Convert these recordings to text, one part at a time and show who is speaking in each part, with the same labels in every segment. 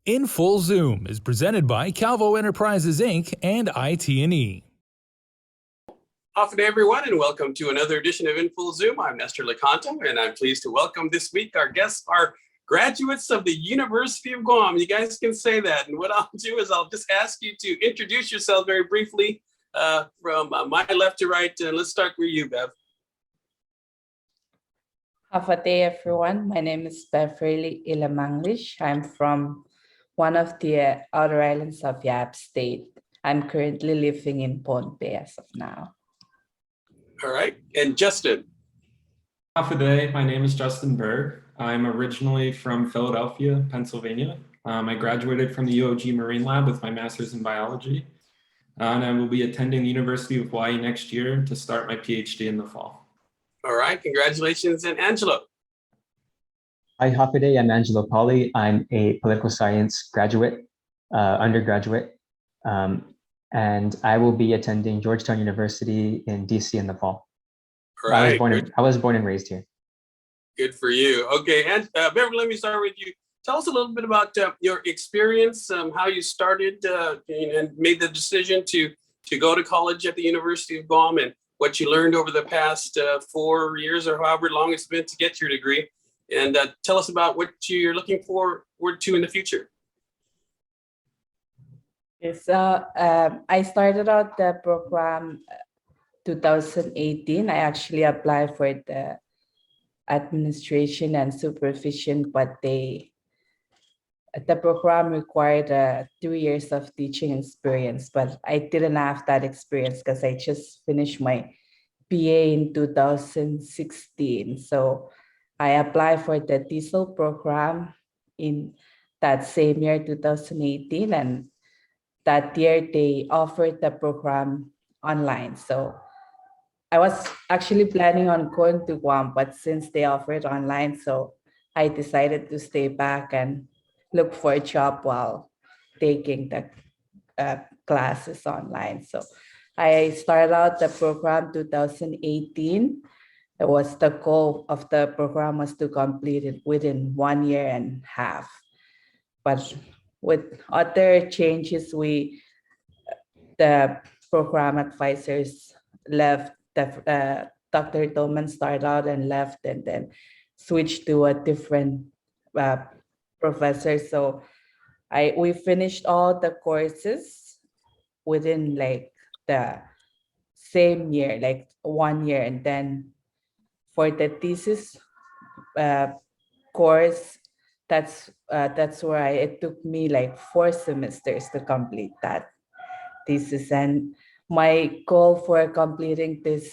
Speaker 1: In Full Zoom is presented by Calvo Enterprises, Inc. and IT&E.
Speaker 2: Afternoon, everyone, and welcome to another edition of In Full Zoom. I'm Nestor Licanto, and I'm pleased to welcome this week our guests are graduates of the University of Guam. You guys can say that, and what I'll do is I'll just ask you to introduce yourselves very briefly from my left to right, and let's start with you, Bev.
Speaker 3: Have a day, everyone. My name is Beverly Ilemangilish. I'm from one of the outer islands of Yap State. I'm currently living in Ponte as of now.
Speaker 2: All right, and Justin.
Speaker 4: Half a day. My name is Justin Berg. I'm originally from Philadelphia, Pennsylvania. I graduated from the UOG Marine Lab with my master's in biology, and I will be attending the University of Hawaii next year to start my PhD in the fall.
Speaker 2: All right, congratulations, and Angelo.
Speaker 5: Hi, Hafiday. I'm Angelo Paule. I'm a political science graduate, undergraduate, and I will be attending Georgetown University in DC in the fall.
Speaker 2: All right,
Speaker 5: I was born and raised here.
Speaker 2: Good for you. Okay, and Beverly, let me start with you. Tell us a little bit about your experience, how you started and made the decision to go to college at the University of Guam, and what you learned over the past 4 years or however long it's been to get your degree. And tell us about what you're looking forward to in the future.
Speaker 3: So I started out the program 2018. I actually applied for the administration and supervision, but the program required 2 years of teaching experience, but I didn't have that experience because I just finished my BA in 2016. So I applied for the TESOL program in that same year, 2018, and that year they offered the program online. So I was actually planning on going to Guam, but since they offered online, so I decided to stay back and look for a job while taking the classes online. So I started out the program 2018. It was the goal of the program was to complete it within 1 year and a half. But with other changes, the program advisors left. Dr. Doman started out and left, and then switched to a different professor. So we finished all the courses within like the same year, like 1 year. And then for the thesis course, that's where it took me like 4 semesters to complete that thesis. And my goal for completing this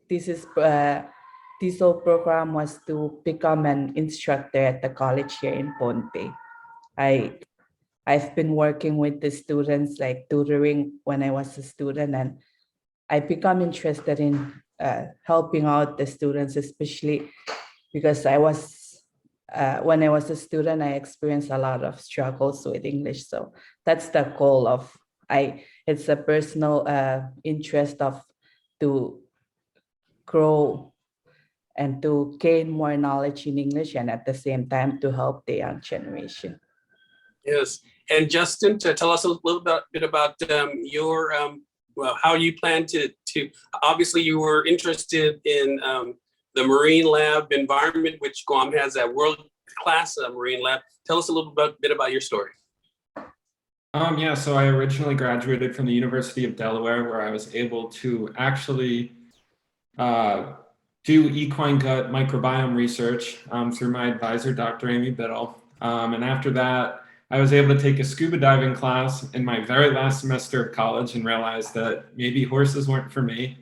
Speaker 3: TESOL program was to become an instructor at the college here in Ponte. I've been working with the students, like tutoring when I was a student, and I become interested in helping out the students, especially because when I was a student, I experienced a lot of struggles with English. So that's the goal of it's a personal interest to grow and to gain more knowledge in English, and at the same time to help the young generation.
Speaker 2: Yes, and Justin, to tell us a little bit about your how you plan to obviously you were interested in the marine lab environment, which Guam has a world-class marine lab. Tell us a little bit about your story.
Speaker 4: Yeah, so I originally graduated from the University of Delaware, where I was able to actually do equine gut microbiome research through my advisor, Dr. Amy Biddle. And after that, I was able to take a scuba diving class in my very last semester of college and realized that maybe horses weren't for me.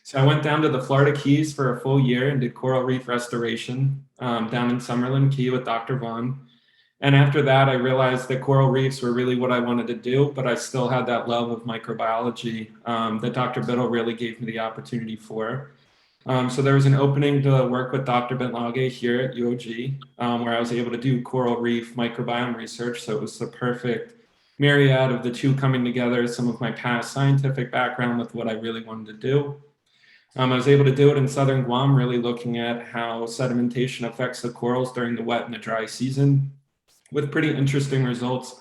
Speaker 4: So I went down to the Florida Keys for a full year and did coral reef restoration down in Summerlin Key with Dr. Vaughn. And after that, I realized that coral reefs were really what I wanted to do, but I still had that love of microbiology that Dr. Biddle really gave me the opportunity for. So there was an opening to work with Dr. Bentlage here at UOG, where I was able to do coral reef microbiome research. So it was the perfect myriad of the two coming together, some of my past scientific background with what I really wanted to do. I was able to do it in southern Guam, really looking at how sedimentation affects the corals during the wet and the dry season. with pretty interesting results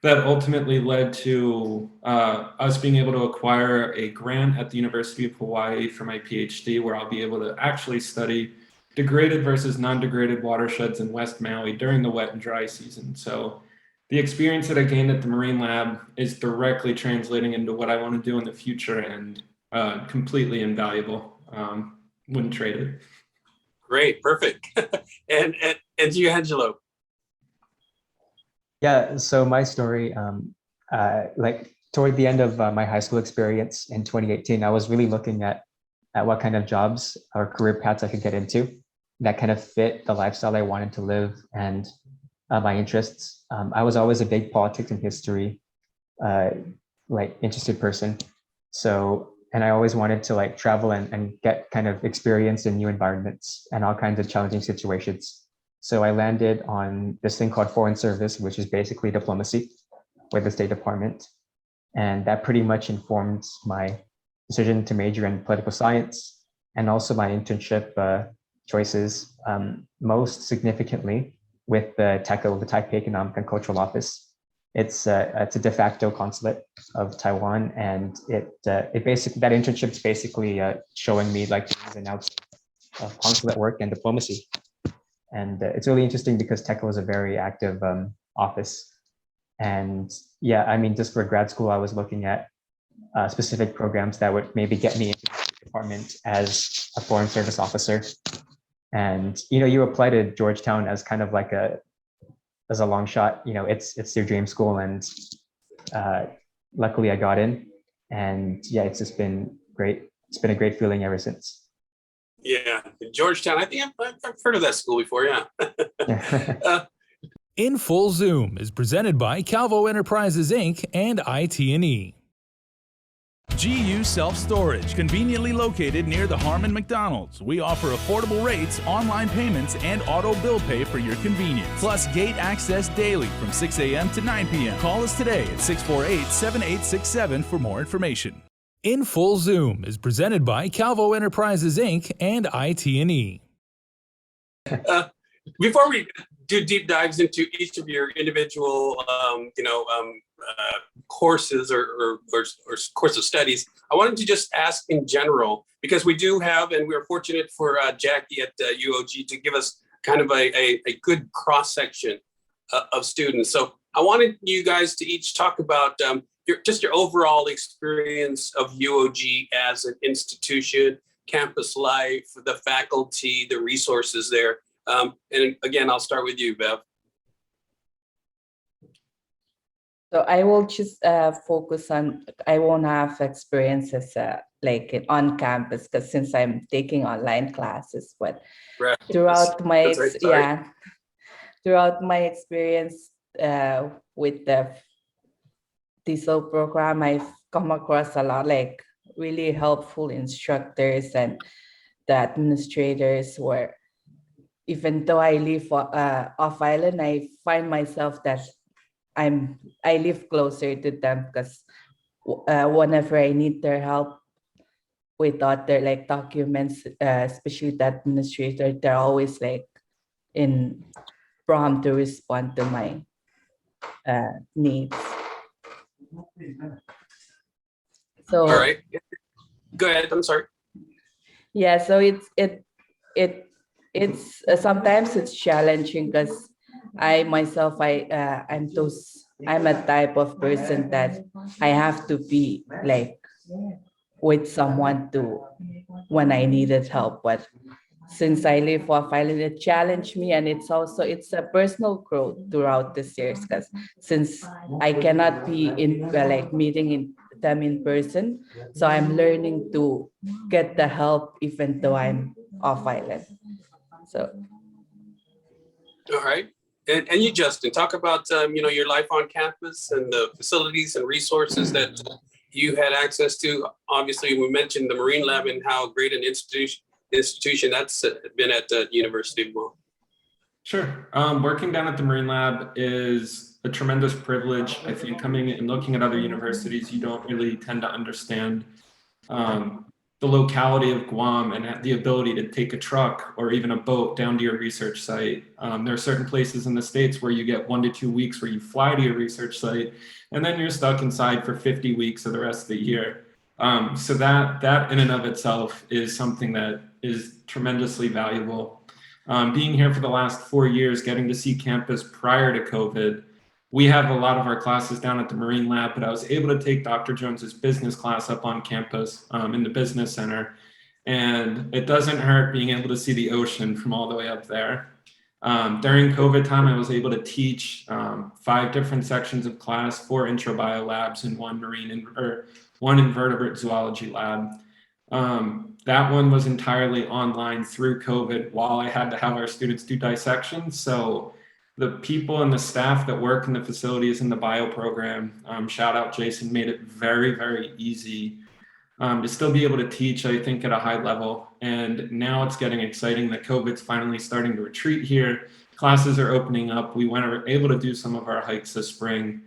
Speaker 4: that ultimately led to us being able to acquire a grant at the University of Hawaii for my PhD, where I'll be able to actually study degraded versus non-degraded watersheds in West Maui during the wet and dry season. So the experience that I gained at the Marine Lab is directly translating into what I want to do in the future, and completely invaluable. Wouldn't trade it.
Speaker 2: Great, perfect. and you, Angelo.
Speaker 5: Yeah, so my story, like toward the end of my high school experience in 2018, I was really looking at what kind of jobs or career paths I could get into that kind of fit the lifestyle I wanted to live and my interests. I was always a big politics and history like interested person. So, and I always wanted to like travel and get kind of experience in new environments and all kinds of challenging situations. So I landed on this thing called Foreign Service, which is basically diplomacy with the State Department. And that pretty much informed my decision to major in political science and also my internship choices, most significantly with the TECO, the Taipei Economic and Cultural Office. It's a de facto consulate of Taiwan, and it basically, that internship is basically showing me like the ins and outs of consulate work and diplomacy. And it's really interesting because TECO is a very active office. And yeah, I mean, just for grad school, I was looking at specific programs that would maybe get me into the department as a foreign service officer. And, you know, you apply to Georgetown as kind of like as a long shot, you know, it's your dream school. And luckily I got in, and yeah, it's just been great. It's been a great feeling ever since.
Speaker 2: Yeah, Georgetown. I think I've heard of that school before. Yeah.
Speaker 1: In Full Zoom is presented by Calvo Enterprises Inc. and IT&E. GU Self-Storage, conveniently located near the Harmon McDonald's. We offer affordable rates, online payments, and auto bill pay for your convenience. Plus gate access daily from 6 a.m. to 9 p.m. Call us today at 648-7867 for more information. In Full Zoom is presented by Calvo Enterprises Inc. and IT&E.
Speaker 2: Before we do deep dives into each of your individual, courses or course of studies, I wanted to just ask in general, because we do have, and we're fortunate for Jackie at UOG to give us kind of a good cross section of students. So I wanted you guys to each talk about your overall experience of UOG as an institution, campus life, the faculty, the resources there. And again, I'll start with you, Bev.
Speaker 3: So I will just focus on, I won't have experiences like on campus, because since I'm taking online classes, but
Speaker 2: Right.
Speaker 3: throughout my,
Speaker 2: Right,
Speaker 3: throughout my experience with the TESOL program, I've come across a lot like really helpful instructors, and the administrators were, even though I live off island, I find myself that I live closer to them, because whenever I need their help with other like documents, especially the administrator, they're always like prompt to respond to my needs. So,
Speaker 2: all right, go ahead. I'm sorry.
Speaker 3: yeah, so it's sometimes it's challenging, because I myself, I'm a type of person that I have to be like with someone when I needed help. But since I live off island, it challenged me, and it's a personal growth throughout this years, because since I cannot be meeting them in person, so I'm learning to get the help even though I'm off island. So,
Speaker 2: All right. And you, Justin, talk about your life on campus and the facilities and resources that you had access to. Obviously, we mentioned the Marine Lab and how great an institution that's been at the University of Guam.
Speaker 4: Sure. Working down at the Marine Lab is a tremendous privilege. I think coming and looking at other universities, you don't really tend to understand the locality of Guam and the ability to take a truck or even a boat down to your research site. There are certain places in the States where you get 1 to 2 weeks where you fly to your research site, and then you're stuck inside for 50 weeks of the rest of the year. So that in and of itself is something that is tremendously valuable. Being here for the last 4 years, getting to see campus prior to COVID, we have a lot of our classes down at the Marine Lab, but I was able to take Dr. Jones's business class up on campus in the business center. And it doesn't hurt being able to see the ocean from all the way up there. During COVID time, I was able to teach 5 different sections of class, 4 intro bio labs and 1 invertebrate zoology lab. That one was entirely online through COVID while I had to have our students do dissections. So the people and the staff that work in the facilities in the bio program, shout out Jason, made it very, very easy to still be able to teach, I think, at a high level. And now it's getting exciting that COVID's finally starting to retreat here. Classes are opening up. We were able to do some of our hikes this spring.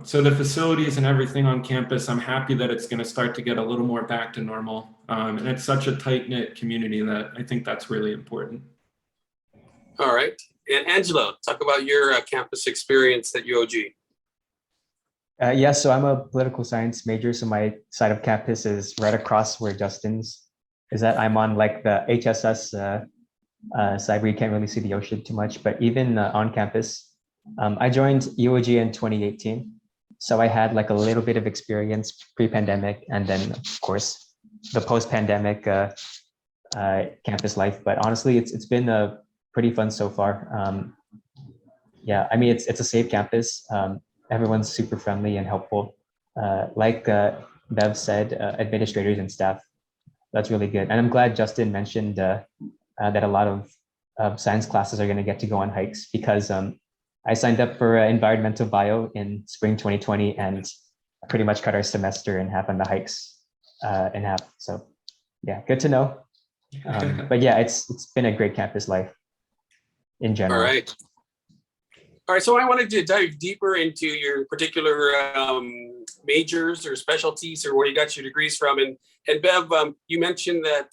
Speaker 4: So the facilities and everything on campus, I'm happy that it's going to start to get a little more back to normal. And it's such a tight-knit community that I think that's really important.
Speaker 2: All right. And Angelo, talk about your campus experience at UOG.
Speaker 5: Yeah, so I'm a political science major. So my side of campus is right across where Justin's is at. I'm on like the HSS side where you can't really see the ocean too much, but even on campus, I joined UOG in 2018. So I had like a little bit of experience pre-pandemic and then of course the post-pandemic campus life. But honestly, it's been pretty fun so far. Yeah, I mean, it's a safe campus. Everyone's super friendly and helpful. Like Bev said, administrators and staff, that's really good. And I'm glad Justin mentioned that a lot of science classes are going to get to go on hikes because I signed up for environmental bio in spring 2020 and pretty much cut our semester in half on the hikes in half. So yeah, good to know. But yeah, it's been a great campus life in general.
Speaker 2: All right. All right, so I wanted to dive deeper into your particular majors or specialties or where you got your degrees from. And Bev, you mentioned that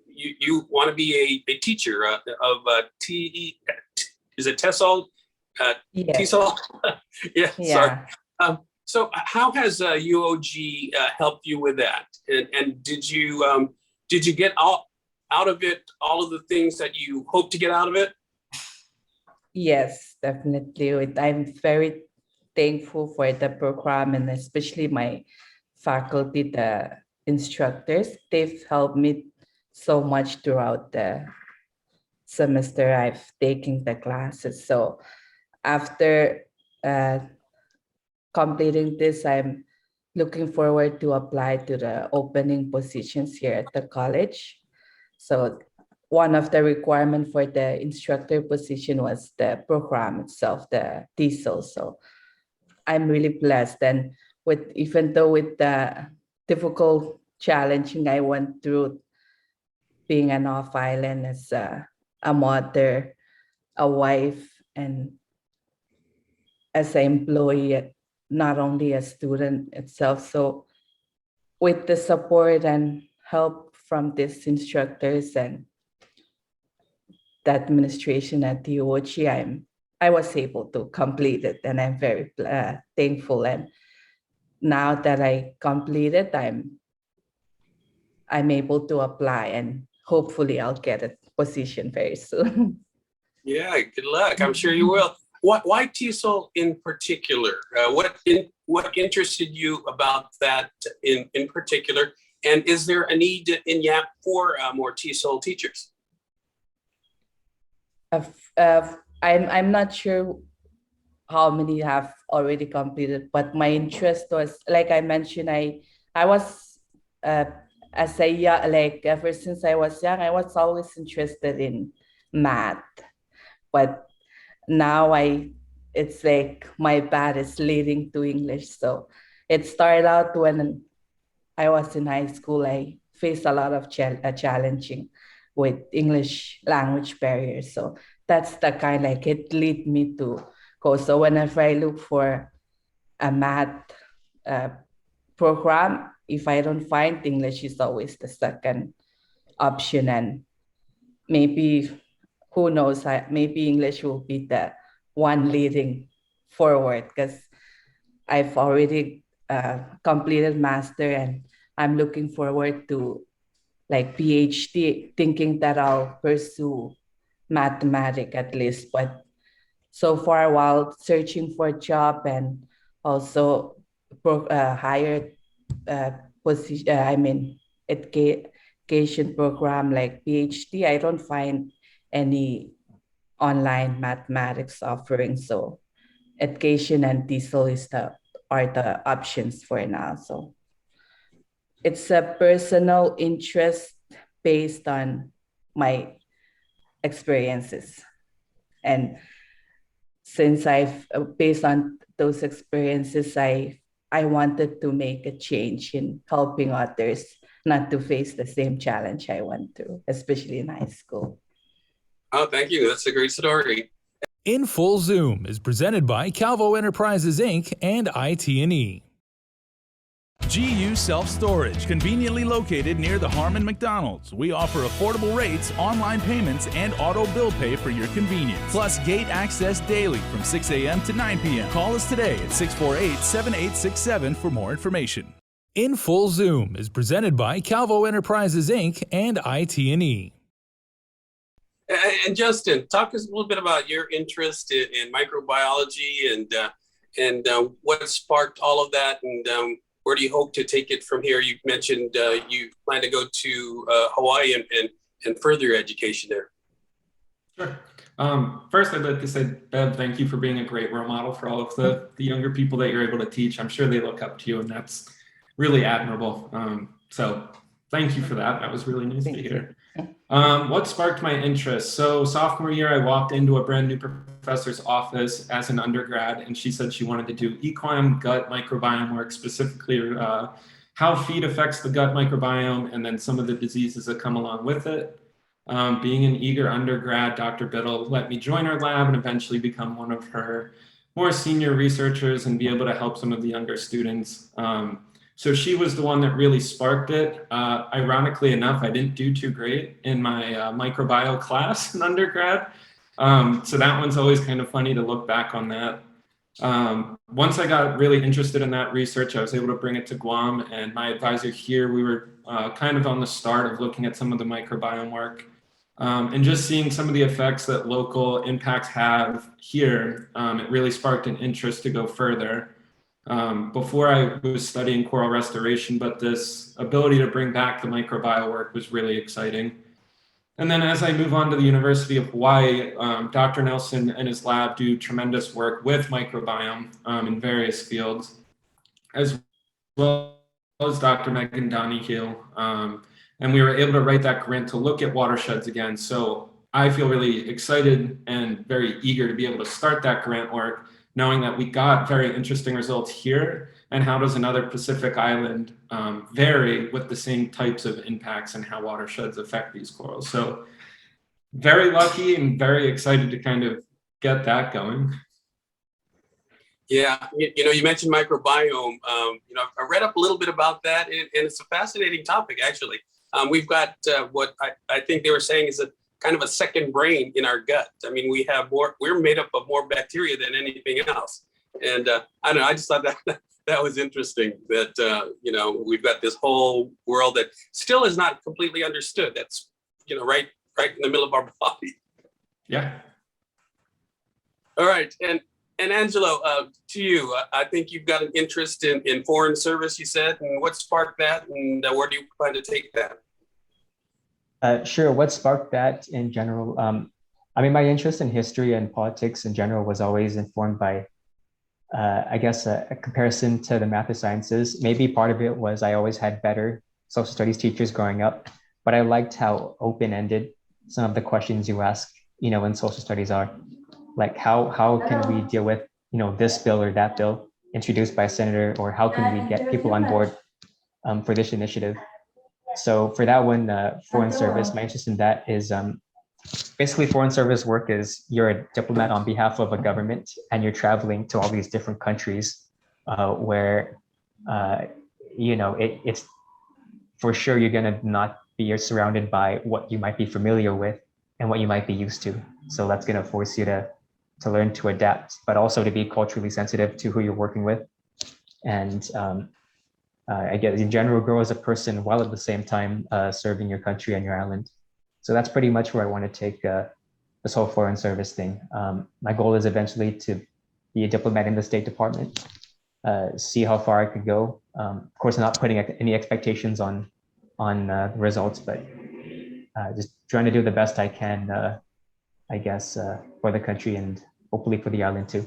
Speaker 2: you want to be a teacher of is it TESOL?
Speaker 3: Yes.
Speaker 2: TESOL? Yeah,
Speaker 3: Yeah.
Speaker 2: sorry. So how has UOG helped you with that? And did you get out of it all of the things that you hope to get out of it?
Speaker 3: Yes, definitely. I'm very thankful for the program and especially my faculty, the instructors. They've helped me so much throughout the semester I've taken the classes. So after completing this, I'm looking forward to apply to the opening positions here at the college. So one of the requirements for the instructor position was the program itself, the TESOL. So I'm really blessed. And even though with the difficult challenging I went through being an off-island as a mother, a wife, and as an employee, not only a student itself. So with the support and help from these instructors and the administration at the UOG, I was able to complete it, and I'm very thankful. And now that I completed, I'm able to apply, and hopefully I'll get a position very soon.
Speaker 2: Yeah, good luck. I'm sure you will. Why TESOL in particular? What interested you about that in particular? And is there a need in YAP for more TESOL teachers?
Speaker 3: I'm not sure how many have already completed, but my interest was, like I mentioned, I was as a young, like ever since I was young, I was always interested in math, but now it's like my path is leading to English. So it started out when I was in high school. I faced a lot of challenging with English language barriers. So that's the kind, like it lead me to go. So whenever I look for a math program, if I don't find English, is always the second option. And maybe, who knows, maybe English will be the one leading forward, because I've already completed master, and I'm looking forward to like PhD, thinking that I'll pursue mathematics at least. But so far, while searching for a job and also higher position, education program like PhD, I don't find any online mathematics offering. So education and TESOL are the options for now. So it's a personal interest based on my experiences. And since based on those experiences, I wanted to make a change in helping others not to face the same challenge I went through, especially in high school.
Speaker 2: Oh, thank you. That's a great story.
Speaker 1: In Full Zoom is presented by Calvo Enterprises Inc. and IT&E. GU Self-Storage, conveniently located near the Harmon McDonald's. We offer affordable rates, online payments, and auto bill pay for your convenience. Plus gate access daily from 6 a.m. to 9 p.m. Call us today at 648-7867 for more information. In Full Zoom is presented by Calvo Enterprises Inc. and IT&E.
Speaker 2: And Justin, talk us a little bit about your interest in microbiology and what sparked all of that, and where do you hope to take it from here? You mentioned you plan to go to Hawaii and further your education there.
Speaker 4: Sure. First, I'd like to say, Bev, thank you for being a great role model for all of the younger people that you're able to teach. I'm sure they look up to you, and that's really admirable. So thank you for that. That was really nice to hear. What sparked my interest? So sophomore year, I walked into a brand new professor's office as an undergrad, and she said she wanted to do KUAM gut microbiome work, specifically how feed affects the gut microbiome, and then some of the diseases that come along with it. Being an eager undergrad, Dr. Biddle let me join her lab and eventually become one of her more senior researchers and be able to help some of the younger students. So she was the one that really sparked it. Ironically enough, I didn't do too great in my microbiome class in undergrad. So that one's always kind of funny to look back on that. Once I got really interested in that research, I was able to bring it to Guam, and my advisor here, we were kind of on the start of looking at some of the microbiome work. And just seeing some of the effects that local impacts have here, it really sparked an interest to go further. Before I was studying coral restoration, but this ability to bring back the microbiome work was really exciting. And then as I move on to the University of Hawaii, Dr. Nelson and his lab do tremendous work with microbiome in various fields, as well as Dr. Megan Donahue. And we were able to write that grant to look at watersheds again. So I feel really excited and very eager to be able to start that grant work, knowing that we got very interesting results here, and how does another Pacific island vary with the same types of impacts and how watersheds affect these corals. So very lucky and very excited to kind of get that going.
Speaker 2: Yeah, you mentioned microbiome. I read up a little bit about that, and it's a fascinating topic, actually. We've got what I think they were saying is a kind of a second brain in our gut. I mean, we're made up of more bacteria than anything else. And I don't know, I just thought that was interesting that, we've got this whole world that still is not completely understood. That's, right in the middle of our body.
Speaker 4: Yeah.
Speaker 2: All right. And Angelo, to you, I think you've got an interest in foreign service, you said, and what sparked that, and where do you plan to take that?
Speaker 5: Sure. What sparked that in general? My interest in history and politics in general was always informed by, a comparison to the math and sciences. Maybe part of it was I always had better social studies teachers growing up, but I liked how open-ended some of the questions you ask, in social studies are. Like how can we deal with, this bill or that bill introduced by a senator, or how can we get people on board for this initiative? So for that one, foreign service, my interest in that is basically foreign service work is you're a diplomat on behalf of a government, and you're traveling to all these different countries where it's for sure you're gonna not be surrounded by what you might be familiar with and what you might be used to. So that's gonna force you to learn to adapt, but also to be culturally sensitive to who you're working with. And I guess in general, grow as a person while at the same time serving your country and your island. So that's pretty much where I want to take this whole foreign service thing. My goal is eventually to be a diplomat in the State Department, see how far I could go. Of course, not putting any expectations on results, but just trying to do the best I can, I guess, for the country and hopefully for the island too.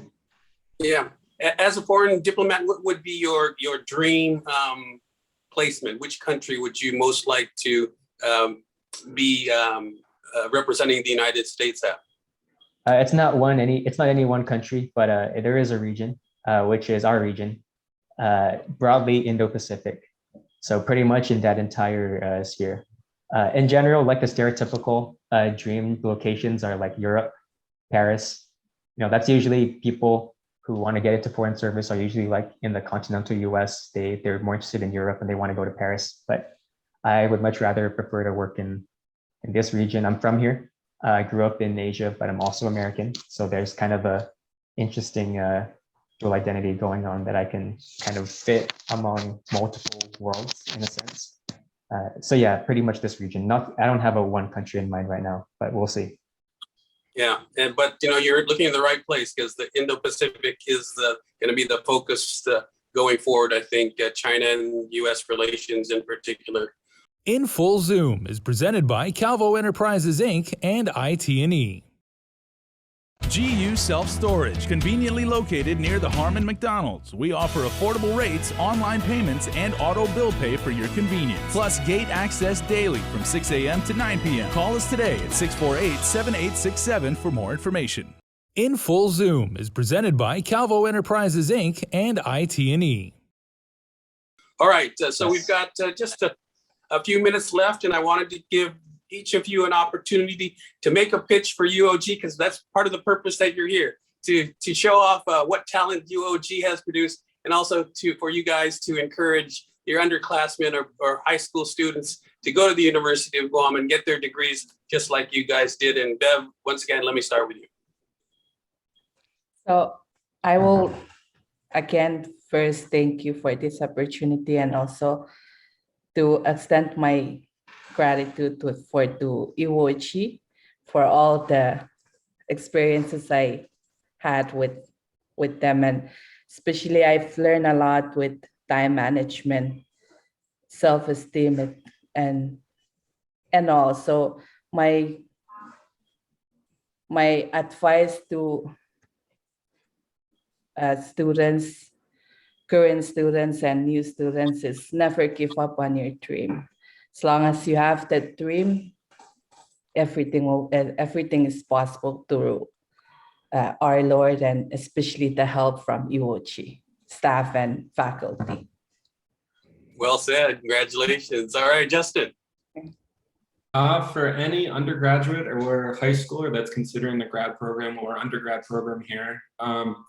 Speaker 2: Yeah. As a foreign diplomat, what would be your dream placement? Which country would you most like to be representing the United States at?
Speaker 5: It's not any one country, but there is a region, which is our region, broadly Indo-Pacific. So pretty much in that entire sphere. In general, like the stereotypical dream locations are like Europe, Paris. That's usually people who want to get into foreign service are usually like in the continental US. They're more interested in Europe and they want to go to Paris. But I would much rather prefer to work in this region. I'm from here. I grew up in Asia, but I'm also American. So there's kind of a interesting dual identity going on that I can kind of fit among multiple worlds in a sense. So yeah, pretty much this region. I don't have a one country in mind right now, but we'll see.
Speaker 2: Yeah, but you're looking in the right place because the Indo-Pacific is going to be the focus going forward. I think China and U.S. relations in particular.
Speaker 1: In Full Zoom is presented by Calvo Enterprises Inc. and IT&E. GU Self-Storage, conveniently located near the Harmon McDonald's. We offer affordable rates, online payments, and auto bill pay for your convenience. Plus gate access daily from 6 a.m. to 9 p.m. Call us today at 648-7867 for more information. In Full Zoom is presented by Calvo Enterprises Inc. and IT&E.
Speaker 2: All right, so we've got just a few minutes left, and I wanted to give each of you an opportunity to make a pitch for UOG, because that's part of the purpose that you're here, to show off what talent UOG has produced, and also for you guys to encourage your underclassmen or high school students to go to the University of Guam and get their degrees just like you guys did. And Bev, once again, let me start with you.
Speaker 3: So I will again first thank you for this opportunity, and also to extend my gratitude to UOG for all the experiences I had with them, and especially I've learned a lot with time management, self-esteem, and also my advice to students, current students and new students is never give up on your dream. As long as you have that dream, everything is possible through our Lord, and especially the help from UOG staff and faculty.
Speaker 2: Well said. Congratulations. All right, Justin.
Speaker 4: For any undergraduate or high schooler that's considering the grad program or undergrad program here,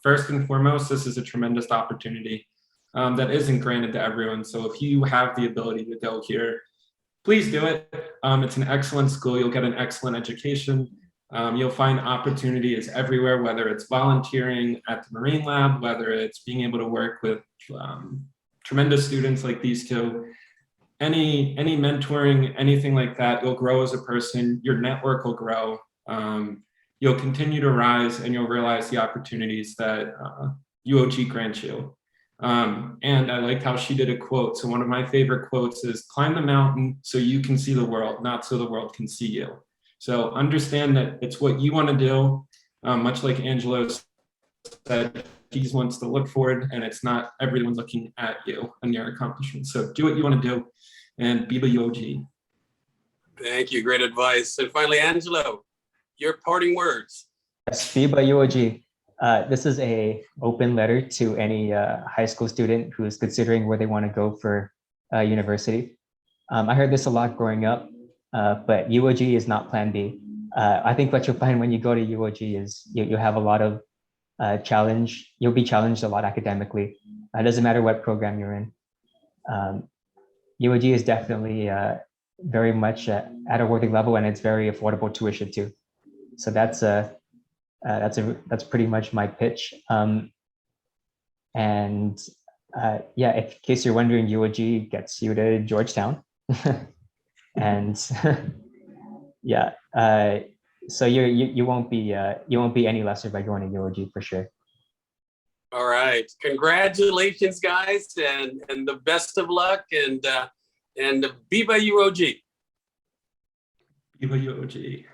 Speaker 4: first and foremost, this is a tremendous opportunity that isn't granted to everyone. So if you have the ability to go here, please do it. It's an excellent school. You'll get an excellent education. You'll find opportunities everywhere, whether it's volunteering at the Marine Lab, whether it's being able to work with tremendous students like these two, any mentoring, anything like that. You'll grow as a person, your network will grow. You'll continue to rise, and you'll realize the opportunities that UOG grants you. And I liked how she did a quote. So one of my favorite quotes is, climb the mountain so you can see the world, not so the world can see you. So understand that it's what you want to do, much like Angelo said, he just wants to look forward, and it's not everyone looking at you and your accomplishments. So do what you want to do and be the UOG.
Speaker 2: Thank you. Great advice. And finally, Angelo, your parting words.
Speaker 5: Yes, FIBA UOG. This is an open letter to any high school student who is considering where they want to go for university. I heard this a lot growing up, but UOG is not plan B. I think what you'll find when you go to UOG is you have a lot of challenge. You'll be challenged a lot academically. It doesn't matter what program you're in. UOG is definitely very much at a worthy level, and it's very affordable tuition too. So that's pretty much my pitch. And yeah, in case you're wondering, UOG gets you to Georgetown, and yeah, so you won't be any lesser by joining UOG for sure.
Speaker 2: All right, congratulations, guys, and the best of luck, and Viva UOG.
Speaker 4: Viva UOG.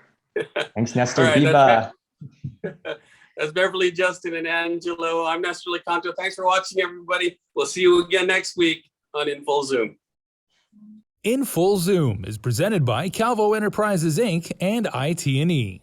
Speaker 5: Thanks, Nestor.
Speaker 2: All right,
Speaker 5: Viva.
Speaker 2: That's Beverly, Justin, and Angelo. I'm Nestor Licanto. Thanks for watching, everybody. We'll see you again next week on In Full Zoom.
Speaker 1: In Full Zoom is presented by Calvo Enterprises, Inc. and IT&E.